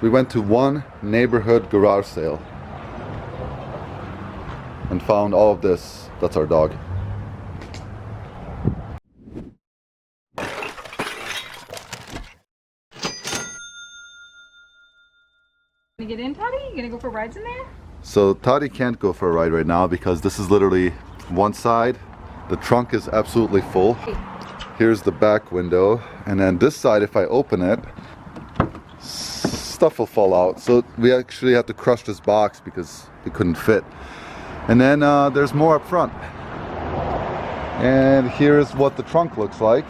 we went to one neighborhood garage sale and found all of this. That's our dog. Gonna get in, Toddy? You gonna go for rides in there? So Toddy can't go for a ride right now because this is literally one side. The trunk is absolutely full. Here's the back window, and then this side, if I open it, stuff will fall out. So we actually had to crush this box because it couldn't fit. And then there's more up front. And here's what the trunk looks like.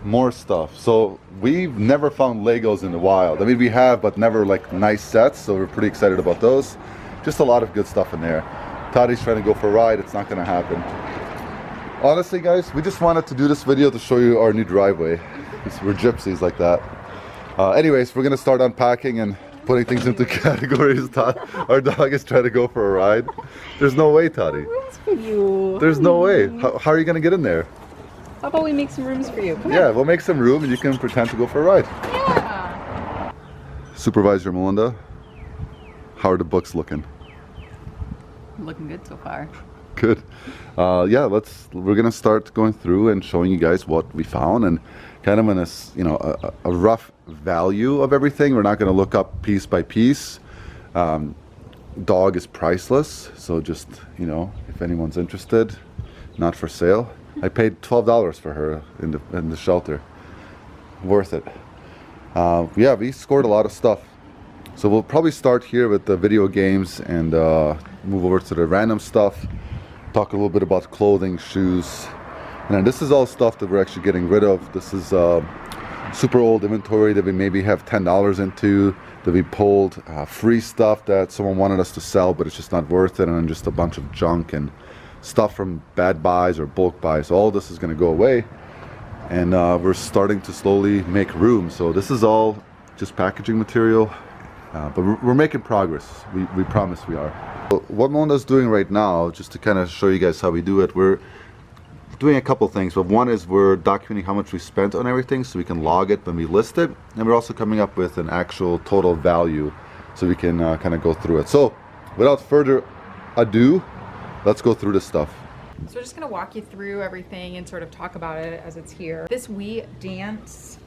More stuff. So we've never found Legos in the wild. I mean, we have, but never like nice sets. So we're pretty excited about those. Just a lot of good stuff in there. Toddy's trying to go for a ride. It's not going to happen. Honestly, guys, we just wanted to do this video to show you our new driveway. We're gypsies like that. Anyways, we're going to start unpacking and putting things into categories. Our dog is trying to go for a ride. There's no way, Toddy. Rooms for you. There's no way. How are you going to get in there? How about we make some rooms for you? Come Yeah, on. we'll make some room and you can pretend to go for a ride. Yeah. Supervisor Melinda, how are the books looking? Looking good so far. Good. Yeah, we're gonna start going through and showing you guys what we found and kind of a rough value of everything. We're not gonna look up piece by piece. Dog is priceless, so just, if anyone's interested, not for sale. I paid $12 for her in the shelter. Worth it. Yeah, we scored a lot of stuff. So we'll probably start here with the video games and move over to the random stuff. Talk a little bit about clothing, shoes. And then this is all stuff that we're actually getting rid of. This is super old inventory that we maybe have $10 into, that we pulled. Free stuff that someone wanted us to sell, but it's just not worth it. And then just a bunch of junk and stuff from bad buys or bulk buys. All this is going to go away. And we're starting to slowly make room. So this is all just packaging material. But we're making progress. We promise we are. What Melinda's doing right now, just to kind of show you guys how we do it, we're doing a couple things. But one is we're documenting how much we spent on everything so we can log it when we list it. And we're also coming up with an actual total value so we can kind of go through it. So without further ado, let's go through this stuff. So we're just gonna walk you through everything and sort of talk about it as it's here. This We Dance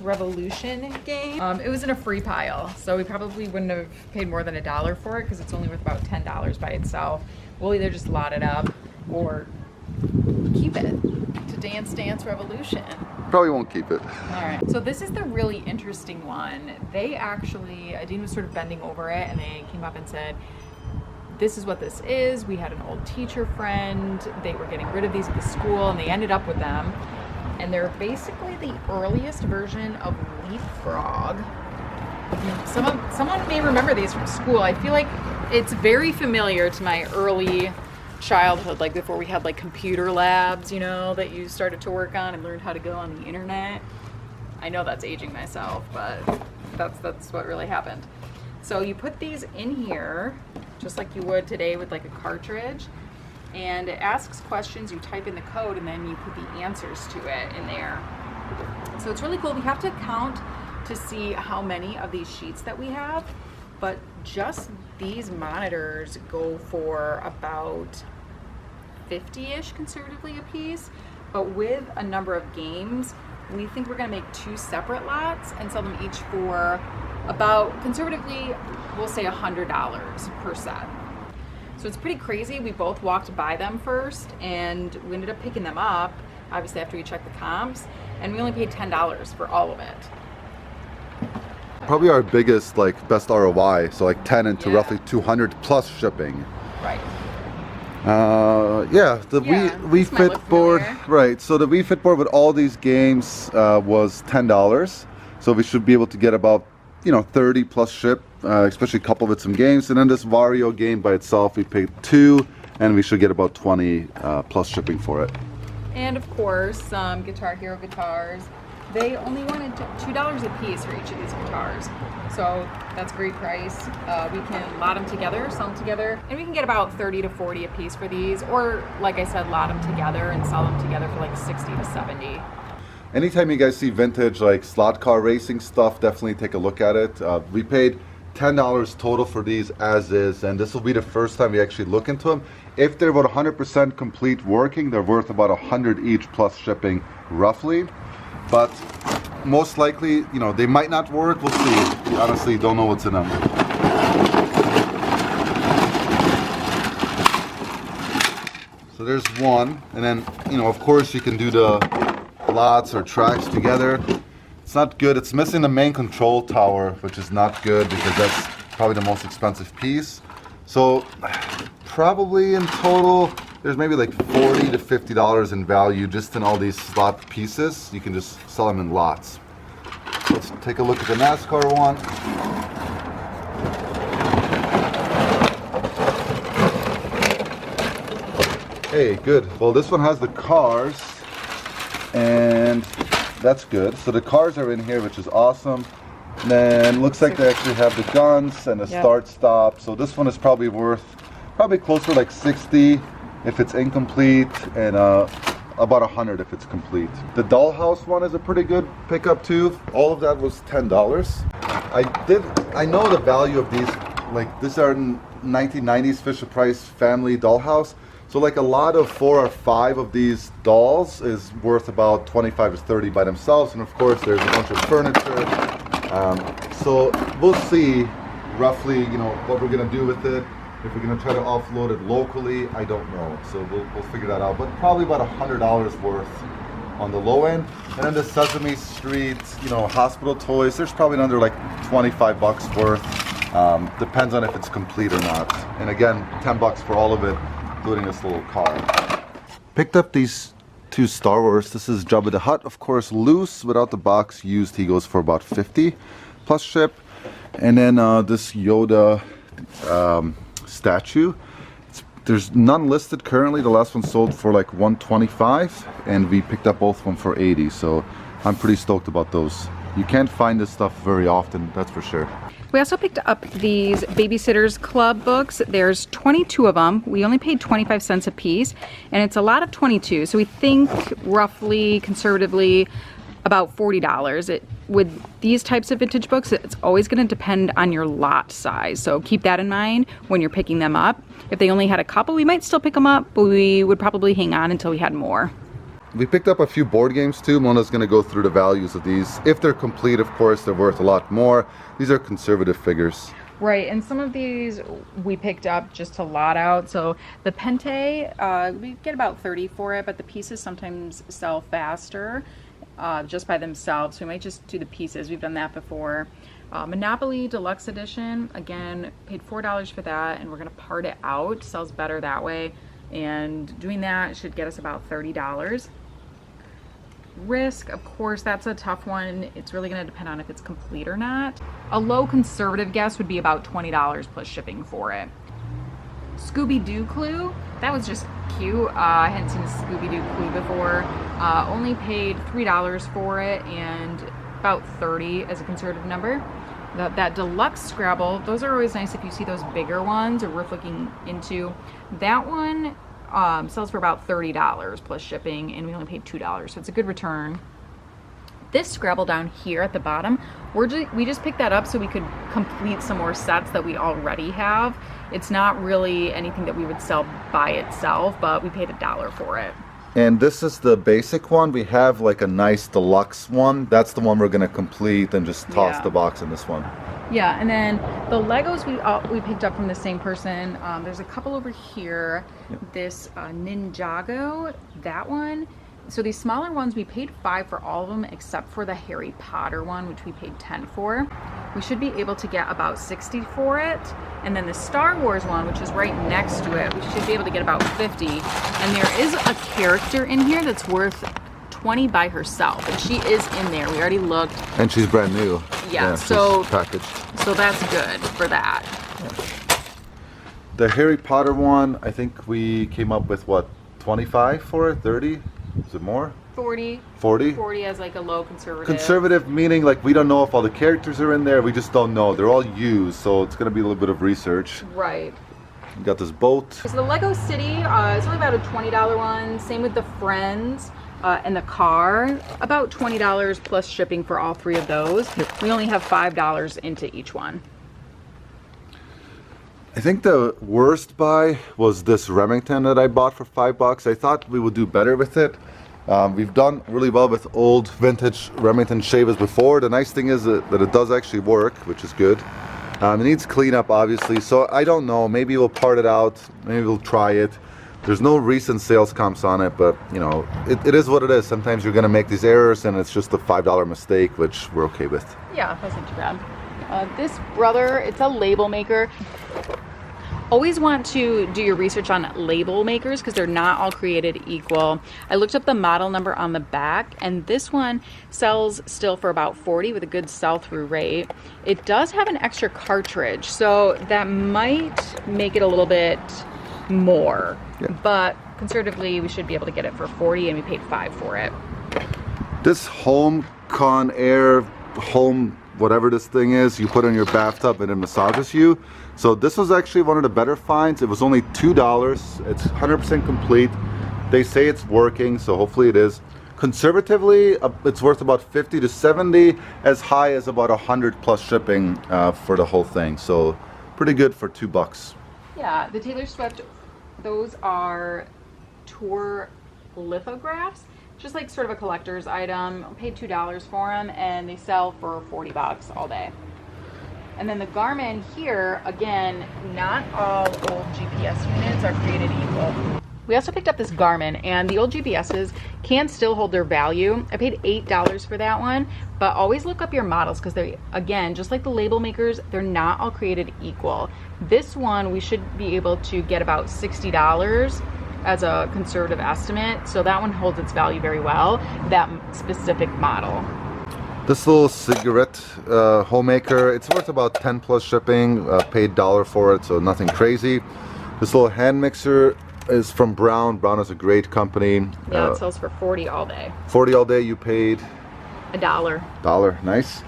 Revolution game, it was in a free pile, so we probably wouldn't have paid more than $1 for it because it's only worth about $10 by itself. We'll either just lot it up or keep it to Dance Revolution. Probably won't keep it. All right, so this is the really interesting one. They actually, Dean was sort of bending over it and they came up and said, this is what this is. We had an old teacher friend. They were getting rid of these at the school and they ended up with them. And they're basically the earliest version of Leapfrog. Someone may remember these from school. I feel like it's very familiar to my early childhood, like before we had like computer labs, that you started to work on and learned how to go on the internet. I know that's aging myself, but that's what really happened. So you put these in here, just like you would today with like a cartridge. And it asks questions, you type in the code, and then you put the answers to it in there. So it's really cool. We have to count to see how many of these sheets that we have, but just these monitors go for about 50-ish conservatively a piece. But with a number of games, we think we're gonna make 2 separate lots and sell them each for about, conservatively, we'll say $100 per set. So it's pretty crazy. We both walked by them first and we ended up picking them up, obviously after we checked the comps, and we only paid $10 for all of it. Probably our biggest, best ROI, so 10 into roughly 200 plus shipping. Right. Yeah, the Wii Fit board, right, so the Wii Fit board with all these games was $10, so we should be able to get about 30 plus ship, especially coupled with some games. And then this Wario game by itself, we paid $2, and we should get about 20 plus shipping for it. And of course, some Guitar Hero guitars. They only wanted $2 a piece for each of these guitars. So that's a great price. We can lot them together, sell them together, and we can get about 30 to 40 a piece for these. Or like I said, lot them together and sell them together for like 60 to 70. anytime you guys see vintage like slot car racing stuff, definitely take a look at it. We paid $10 total for these as is, and this will be the first time we actually look into them. If they're about 100% complete working, they're worth about 100 each plus shipping roughly. But most likely, you know, they might not work. We'll see. We honestly don't know what's in them. So there's one, and then, you know, of course you can do the lots or tracks together. It's not good. It's missing the main control tower, which is not good because that's probably the most expensive piece. So probably in total, there's maybe like $40 to $50 in value just in all these slot pieces. You can just sell them in lots. Let's take a look at the NASCAR one. Hey, good. Well, this one has the cars, and that's good. So the cars are in here, which is awesome. And then looks like they actually have the guns and the start stop. So this one is probably worth closer to like 60 if it's incomplete, and about 100 if it's complete. The dollhouse one is a pretty good pickup too. All of that was $10. I know the value of these. Like, these are 1990s Fisher-Price family dollhouse. So like a lot of 4 or 5 of these dolls is worth about 25 to 30 by themselves, and of course there's a bunch of furniture. So we'll see roughly, you know, what we're gonna do with it. If we're gonna try to offload it locally, I don't know. So we'll figure that out. But probably about $100 worth on the low end. And then the Sesame Street, you know, hospital toys, there's probably another like 25 bucks worth. Depends on if it's complete or not. And again, 10 bucks for all of it, including this little car. Picked up these 2 Star Wars. This is Jabba the Hutt, of course, loose without the box. Used, he goes for about 50 plus ship. And then this Yoda statue. There's none listed currently. The last one sold for like 125, and we picked up both of them for 80. So I'm pretty stoked about those. You can't find this stuff very often, that's for sure. We also picked up these Babysitters Club books. There's 22 of them. We only paid 25 cents a piece, and it's a lot of 22. So we think roughly, conservatively, about $40. With these types of vintage books, it's always going to depend on your lot size. So keep that in mind when you're picking them up. If they only had a couple, we might still pick them up, but we would probably hang on until we had more. We picked up a few board games too. Mona's going to go through the values of these. If they're complete, of course, they're worth a lot more. These are conservative figures. Right, and some of these we picked up just to lot out. So the Pente, we get about 30 for it, but the pieces sometimes sell faster just by themselves. So we might just do the pieces. We've done that before. Monopoly Deluxe Edition, again, paid $4 for that, and we're going to part it out. Sells better that way, and doing that should get us about $30. Risk, of course, that's a tough one. It's really going to depend on if it's complete or not. A low conservative guess would be about $20 plus shipping for it. Scooby-Doo Clue, that was just cute. I hadn't seen a Scooby-Doo Clue before. Only paid $3 for it, and about 30 as a conservative number. That deluxe Scrabble, those are always nice if you see those bigger ones or worth looking into. That one sells for about $30 plus shipping, and we only paid $2, so it's a good return. This Scrabble down here at the bottom, we just picked that up so we could complete some more sets that we already have. It's not really anything that we would sell by itself, but we paid $1 for it. And this is the basic one. We have like a nice deluxe one. That's the one we're gonna complete and just toss the box in this one. Yeah, and then the Legos we picked up from the same person. There's a couple over here. Yep. This Ninjago, that one. So these smaller ones, we paid $5 for all of them except for the Harry Potter one, which we paid $10 for. We should be able to get about $60 for it. And then the Star Wars one, which is right next to it, we should be able to get about $50. And there is a character in here that's worth $20 by herself, and she is in there. We already looked. And she's brand new. Yeah, so packaged. So that's good for that. Yeah. The Harry Potter one, I think we came up with what, 25 for it? 30? Is it more? 40. 40? 40 as like a low conservative. Conservative meaning like we don't know if all the characters are in there. We just don't know. They're all used, so it's going to be a little bit of research. Right. We got this boat. So the Lego City, it's only about a $20 one. Same with the Friends. And the car, about $20 plus shipping for all three of those. We only have $5 into each one. I think the worst buy was this Remington that I bought for $5. I thought we would do better with it. We've done really well with old vintage Remington shavers before. The nice thing is that it does actually work, which is good. It needs cleanup, obviously, so I don't know. Maybe we'll part it out. Maybe we'll try it. There's no recent sales comps on it, but you know, it is what it is. Sometimes you're gonna make these errors and it's just a $5 mistake, which we're okay with. Yeah, that's not too bad. This brother, it's a label maker. Always want to do your research on label makers because they're not all created equal. I looked up the model number on the back, and this one sells still for about $40 with a good sell-through rate. It does have an extra cartridge, so that might make it a little bit more. Yeah. But conservatively, we should be able to get it for $40, and we paid $5 for it. This Home Con Air home whatever this thing is, you put in your bathtub and it massages you. So this was actually one of the better finds. It was only $2. It's 100% complete. They say it's working, so hopefully it is. Conservatively, it's worth about 50 to 70, as high as about 100 plus shipping for the whole thing. So pretty good for $2. Yeah, the Taylor Swift, those are tour lithographs. Just like sort of a collector's item. I paid $2 for them, and they sell for $40 all day. And then the Garmin here, again, not all old GPS units are created equal. We also picked up this Garmin, and the old GPSs can still hold their value. I paid $8 for that one, but always look up your models because they, again, just like the label makers, they're not all created equal. This one, we should be able to get about $60 as a conservative estimate, so that one holds its value very well, that specific model. This little cigarette homemaker, it's worth about 10 plus shipping, paid $1 for it, so nothing crazy. This little hand mixer is from Brown. Brown is a great company. Yeah, it sells for $40 all day. $40 all day, you paid? $1. $1, nice.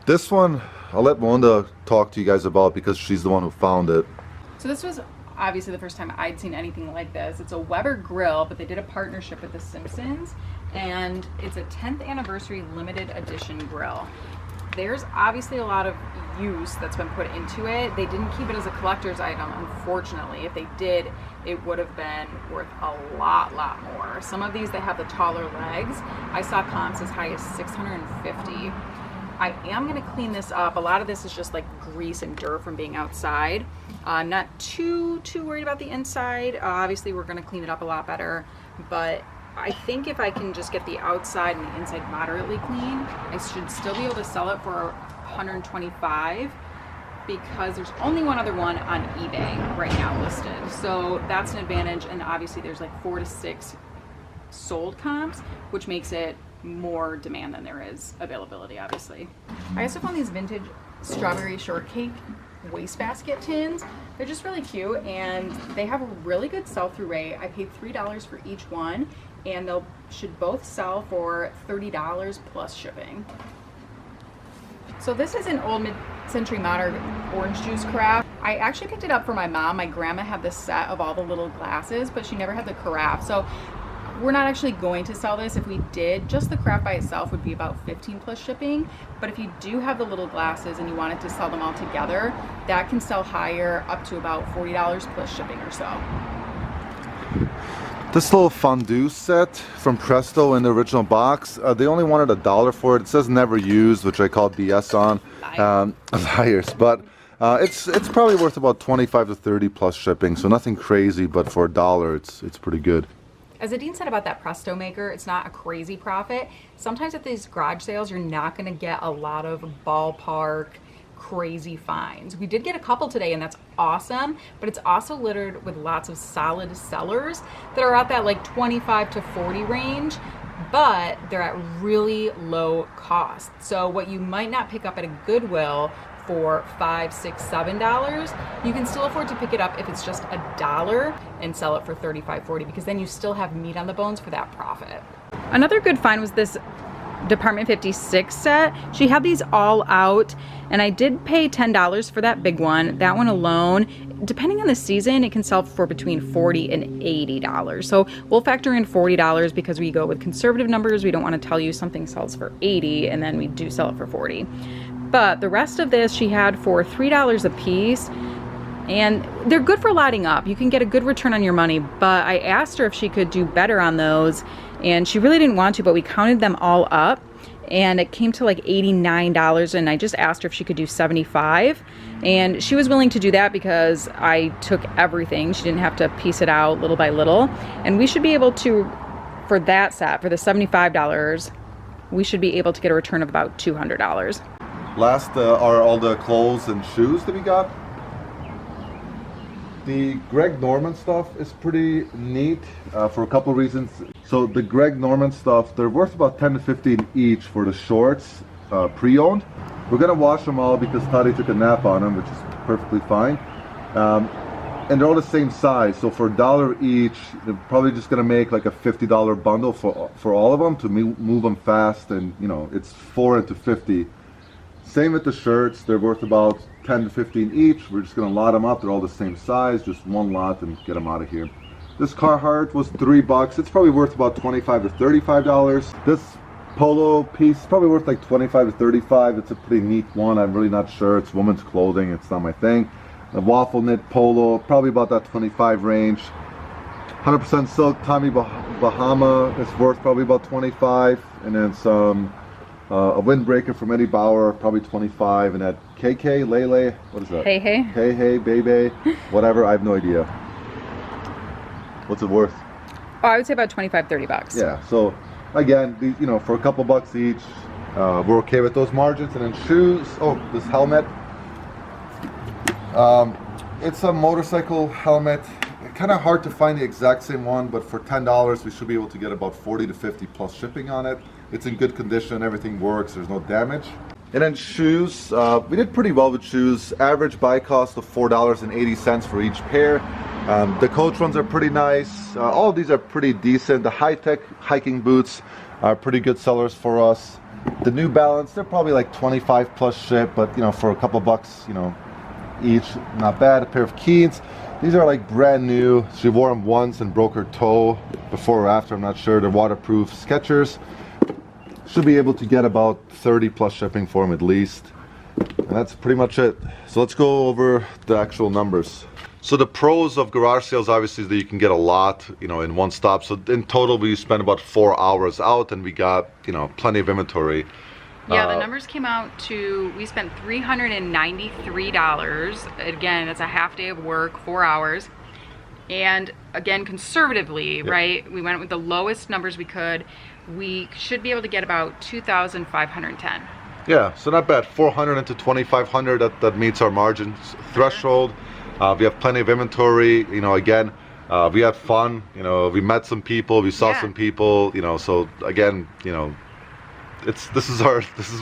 This one, I'll let Melinda talk to you guys about because she's the one who found it. So this was obviously the first time I'd seen anything like this. It's a Weber grill, but they did a partnership with the Simpsons, and it's a 10th anniversary limited edition grill. There's obviously a lot of use that's been put into it. They didn't keep it as a collector's item, unfortunately. If they did, it would have been worth a lot more. Some of these, they have the taller legs. I saw comps as high as $650. I am gonna clean this up. A lot of this is just like grease and dirt from being outside. I'm not too worried about the inside. Obviously, we're gonna clean it up a lot better, but I think if I can just get the outside and the inside moderately clean, I should still be able to sell it for $125 because there's only one other one on eBay right now listed. So that's an advantage, and obviously there's like 4 to 6 sold comps, which makes it more demand than there is availability, obviously. I also found these vintage strawberry shortcake wastebasket tins. They're just really cute, and they have a really good sell-through rate. I paid $3 for each one, and they should both sell for $30 plus shipping. So this is an old mid-century modern orange juice carafe. I actually picked it up for my mom. My grandma had this set of all the little glasses, but she never had the carafe. So we're not actually going to sell this. If we did, just the craft by itself would be about 15 plus shipping. But if you do have the little glasses and you wanted to sell them all together, that can sell higher, up to about $40 plus shipping or so. This little fondue set from Presto in the original box, they only wanted $1 for it. It says never used, which I call BS on. Liars. But it's probably worth about 25 to 30 plus shipping, so nothing crazy, but for $1, it's pretty good. As Adine said about that Presto maker, it's not a crazy profit. Sometimes at these garage sales, you're not gonna get a lot of ballpark crazy finds. We did get a couple today, and that's awesome, but it's also littered with lots of solid sellers that are at that like 25 to 40 range, but they're at really low cost. So what you might not pick up at a Goodwill for $5, $6, $7, you can still afford to pick it up if it's just $1 and sell it for $35, $40, because then you still have meat on the bones for that profit. Another good find was this Department 56 set. She had these all out, and I did pay $10 for that big one. That one alone depending on the season, it can sell for between $40 and $80. So we'll factor in $40 because we go with conservative numbers. We don't want to tell you something sells for $80 and then we do sell it for $40. But the rest of this she had for $3 a piece. And they're good for lotting up. You can get a good return on your money, but I asked her if she could do better on those, and she really didn't want to, but we counted them all up, and it came to like $89, and I just asked her if she could do $75, and she was willing to do that because I took everything. She didn't have to piece it out little by little, and we should be able to, for that set, for the $75, we should be able to get a return of about $200. Last are all the clothes and shoes that we got. The Greg Norman stuff is pretty neat for a couple reasons. So the Greg Norman stuff, they're worth about 10 to 15 each for the shorts, pre-owned. We're gonna wash them all because Toddy took a nap on them, which is perfectly fine. And they're all the same size, so for $1 each, they're probably just gonna make like a $50 bundle for all of them to move them fast, and you know, it's 4 into 50. Same with the shirts, they're worth about 10 to 15 each. We're just gonna lot them up. They're all the same size, just one lot, and get them out of here. This Carhartt was $3. It's probably worth about $25 to $35. This polo piece is probably worth like $25 to $35. It's a pretty neat one. I'm really not sure. It's women's clothing. It's not my thing. The waffle knit polo, probably about that 25 range. 100% silk Tommy Bahama is worth probably about 25, and then some a windbreaker from Eddie Bauer, probably 25, and that KK Lele, what is that? Hey, hey. Hey, hey, baby, whatever, I have no idea. What's it worth? Oh, I would say about $25, $30. Yeah, so again, these, you know, for a couple bucks each, we're okay with those margins. And then shoes, oh, this helmet. It's a motorcycle helmet. Kind of hard to find the exact same one, but for $10 we should be able to get about 40 to 50 plus shipping on it. It's in good condition, everything works, there's no damage. And then shoes, we did pretty well with shoes. Average buy cost of $4.80 for each pair. The Coach ones are pretty nice. All of these are pretty decent. The high-tech hiking boots are pretty good sellers for us. The New Balance, they're probably like 25 plus ship, but you know, for a couple bucks, you know, each, not bad. A pair of Keens. These are like brand new. She wore them once and broke her toe before or after, I'm not sure. They're waterproof Skechers. Should be able to get about 30 plus shipping for them at least. And that's pretty much it. So let's go over the actual numbers. So the pros of garage sales obviously is that you can get a lot, you know, in one stop. So in total we spent about 4 hours out and we got, you know, plenty of inventory. Yeah, the numbers came out to, we spent $393. Again, it's a half day of work, 4 hours. And again, conservatively, yep, right? We went with the lowest numbers we could. We should be able to get about 2,510. Yeah, so not bad. 400 into 2,500, that meets our margin threshold. We have plenty of inventory. You know, again, we had fun. You know, we met some people, we saw some people. You know, so again, you know, this is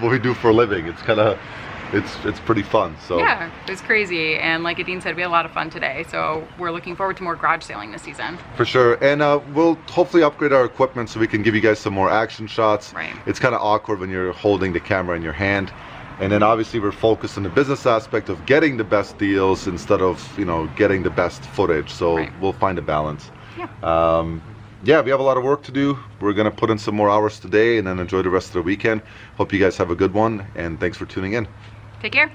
what we do for a living. It's kind of, it's pretty fun. So yeah, it was crazy, and like Adine said, we had a lot of fun today. So we're looking forward to more garage sailing this season. For sure, and we'll hopefully upgrade our equipment so we can give you guys some more action shots. Right. It's kind of awkward when you're holding the camera in your hand, and then obviously we're focused on the business aspect of getting the best deals instead of, you know, getting the best footage. So we'll find a balance. Yeah. Yeah, we have a lot of work to do. We're gonna put in some more hours today and then enjoy the rest of the weekend. Hope you guys have a good one, and thanks for tuning in. Take care.